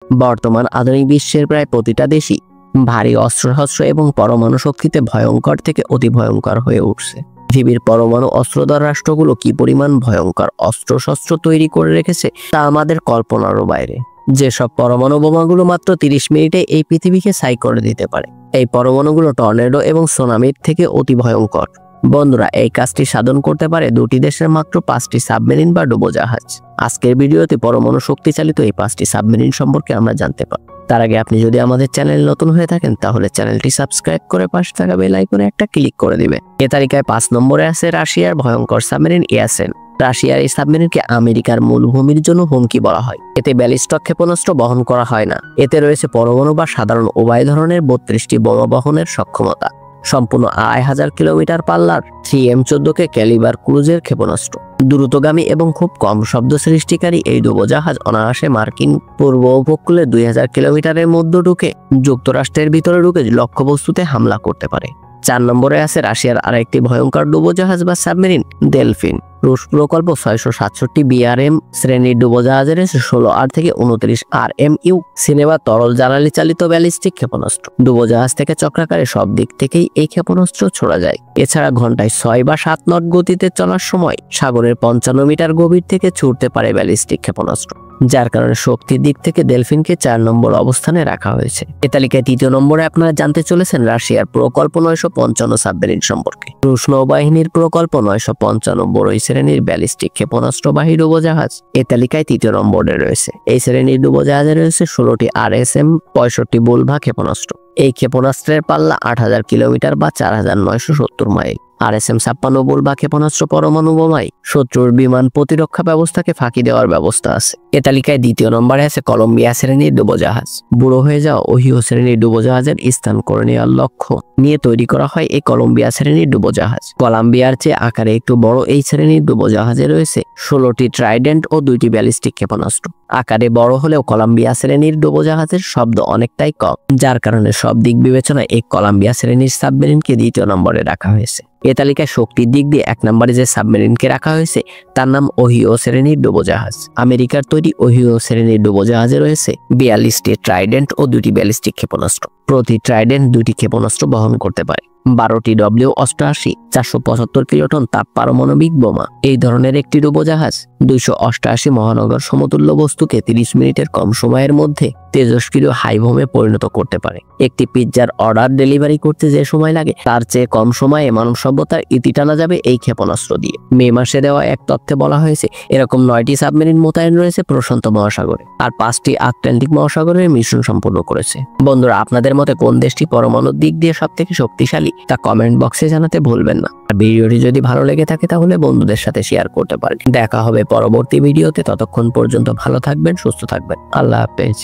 বর্তমান আধুনিক বিশ্বের প্রায় প্রতিটা দেশই ভারী অস্ত্রশস্ত্র এবং পরমাণু শক্তিতে ভয়ঙ্কর থেকে অতি ভয়ঙ্কর হয়ে উঠছে। পৃথিবীর পরমাণু অস্ত্রধর রাষ্ট্রগুলো কি পরিমাণ ভয়ঙ্কর অস্ত্রশস্ত্র তৈরি করে রেখেছে তা আমাদের কল্পনারও বাইরে। যেসব পরমাণু বোমাগুলো মাত্র 30 মিনিটে এই পৃথিবীকে ছাই করে দিতে পারে। এই পরমাণুগুলো টর্নেডো এবং সুনামির থেকে অতি ভয়ঙ্কর। বন্ধুরা, এই কাজটি সাধন করতে পারে দুটি দেশের মাত্র 5টি সাবমেরিন বা ডুবোজাহাজ। আজকের ভিডিওতে পরমাণু শক্তি চালিত এই 5টি সাবমেরিন সম্পর্কে আমরা জানতে পারব। তার আগে আপনি যদি আমাদের চ্যানেল নতুন হয়ে থাকেন তাহলে চ্যানেলটি সাবস্ক্রাইব করে পাশে থাকা বেল আইকনে একটা ক্লিক করে দিবেন। এ তালিকায় 5 নম্বরে আছে রাশিয়ার ভয়ঙ্কর সাবমেরিন ইয়াসেন। রাশিয়ার এই সাবমেরিনকে আমেরিকার মূলভূমির জন্য হুমকি বলা হয়। এতে ব্যালিস্টিক ক্ষেপণাস্ত্র বহন করা হয় না। এতে রয়েছে পরমাণু বা সাধারণ উভয় ধরনের 32টি বোমা বহনের সক্ষমতা। সম্পূর্ণ 2,500 কিলোমিটার পাল্লার 3M14 ক্যালিবার ক্রুজের ক্ষেপণাস্ত্র। দ্রুতগামী এবং খুব কম শব্দ সৃষ্টিকারী এই ডুবোজাহাজ অনায়াসে মার্কিন পূর্ব উপকূলে 2000 কিলোমিটারের মধ্যে ঢুকে যুক্তরাষ্ট্রের ভিতরে ঢুকে লক্ষ্যবস্তুতে হামলা করতে পারে। 4 নম্বরে আছে রাশিয়ার আরেকটি ভয়ঙ্কর ডুবোজাহাজ বা সাবমেরিন ডেলফিন। রুশ প্রকল্প 667 BRM শ্রেণীর ডুবোজাহাজের 16 থেকে 29 RMU সিনেমা তরল জ্বালানি চালিত ব্যালিস্টিক ক্ষেপণাস্ত্র। ডুবোজাহাজ থেকে চক্রাকারে সব দিক থেকেই এই ক্ষেপণাস্ত্র ছোড়া যায়। এছাড়া ঘন্টায় 6 বা 7 নট গতিতে চলার সময় সাগরের 55 মিটার গভীর থেকে ছুটতে পারে ব্যালিস্টিক ক্ষেপণাস্ত্র, যার কারণে শক্তির দিক থেকে ডেলফিনকে 4 নম্বর অবস্থানে রাখা হয়েছে। এ তালিকায় 3য় নম্বরে আপনারা জানতে চলেছেন রাশিয়ার প্রকল্প 955 সাবমেরিন সম্পর্কে। রুশ নৌবাহিনীর প্রকল্প 955 বড় শ্রেণীর ব্যালিস্টিক ক্ষেপণাস্ত্রবাহী ডুবোজাহাজ এ তালিকায় 3য় নম্বরে রয়েছে। এই শ্রেণীর ডুবোজাহাজে রয়েছে 16টি RSM 65 বুলভা ক্ষেপণাস্ত্র। এই ক্ষেপণাস্ত্রের পাল্লা 8000 কিলোমিটার বা 4970 মাইল। RSM 56 বুলভা ক্ষেপণাস্ত্র পরমাণু বোমায় শত্রুর বিমান প্রতিরক্ষা ব্যবস্থাকে ফাঁকি দেওয়ার ব্যবস্থা আছে। এ তালিকায় 2য় নম্বরে আছে কলম্বিয়া শ্রেণীর ডুবোজাহাজ। বুড়ো হয়ে যাওয়া ওহিও শ্রেণীর ডুবোজাহাজের স্থান করে নেওয়ার লক্ষ্য নিয়ে তৈরি করা হয় এই কলম্বিয়া শ্রেণীর ডুবোজাহাজ। কলম্বিয়ার চেয়ে আকারে একটু বড় এই শ্রেণীর ডুবোজাহাজে রয়েছে 16টি ট্রাইডেন্ট ও 2টি ব্যালিস্টিক ক্ষেপণাস্ত্র। আকারে বড় হলেও কলম্বিয়া শ্রেণীর ডুবোজাহাজের শব্দ অনেকটাই কম, যার কারণে সব দিক বিবেচনায় এই কলম্বিয়া শ্রেণীর সাবমেরিনকে 2য় নম্বরে রাখা হয়েছে। এ তালিকায় শক্তির দিক দিয়ে 1 নম্বরে যে সাবমেরিনকে রাখা হয়েছে তার নাম ওহিও শ্রেণীর ডুবোজাহাজ। আমেরিকার তৈরি ওহিও শ্রেণীর ডুবোজাহাজে রয়েছে 42টি ট্রাইডেন্ট ও 2টি ব্যালিস্টিক ক্ষেপণাস্ত্র। প্রতি ট্রাইডেন্ট 2টি ক্ষেপণাস্ত্র বহন করতে পারে। 12টি W88 475 কিলোটন তাপ পারমাণবিক বোমা। এই ধরনের একটি ডুবোজাহাজ 288 মহানগর সমতুল্য বস্তুকে 30 মিনিটের কম সময়ের মধ্যে তেজস্ক্রিয় হাইভোমে পরিণত করতে পারে। একটি পিৎজার অর্ডার ডেলিভারি করতে যে সময় লাগে তার চেয়ে কম সময়ে মানব সভ্যতার ইতি টানা যাবে এই ক্ষেপণাস্ত্র দিয়ে। মে মাসে দেওয়া এক তথ্যে বলা হয়েছে এরকম 9টি সাবমেরিন মোতায়েন রয়েছে প্রশান্ত মহাসাগরে, আর 5টি আটলান্টিক মহাসাগরের মিশন সম্পন্ন করেছে। বন্ধুরা, আপনাদের মতে কোন দেশটি পরমাণুর দিক দিয়ে সবথেকে শক্তিশালী তা কমেন্ট বক্সে জানাতে ভুলবেন না। আর ভিডিওটি যদি ভালো লেগে থাকে তাহলে বন্ধুদের সাথে শেয়ার করতে পারেন। দেখা হবে পরবর্তী ভিডিওতে। ততক্ষণ পর্যন্ত ভালো থাকবেন, সুস্থ থাকবেন। আল্লাহ হাফেজ।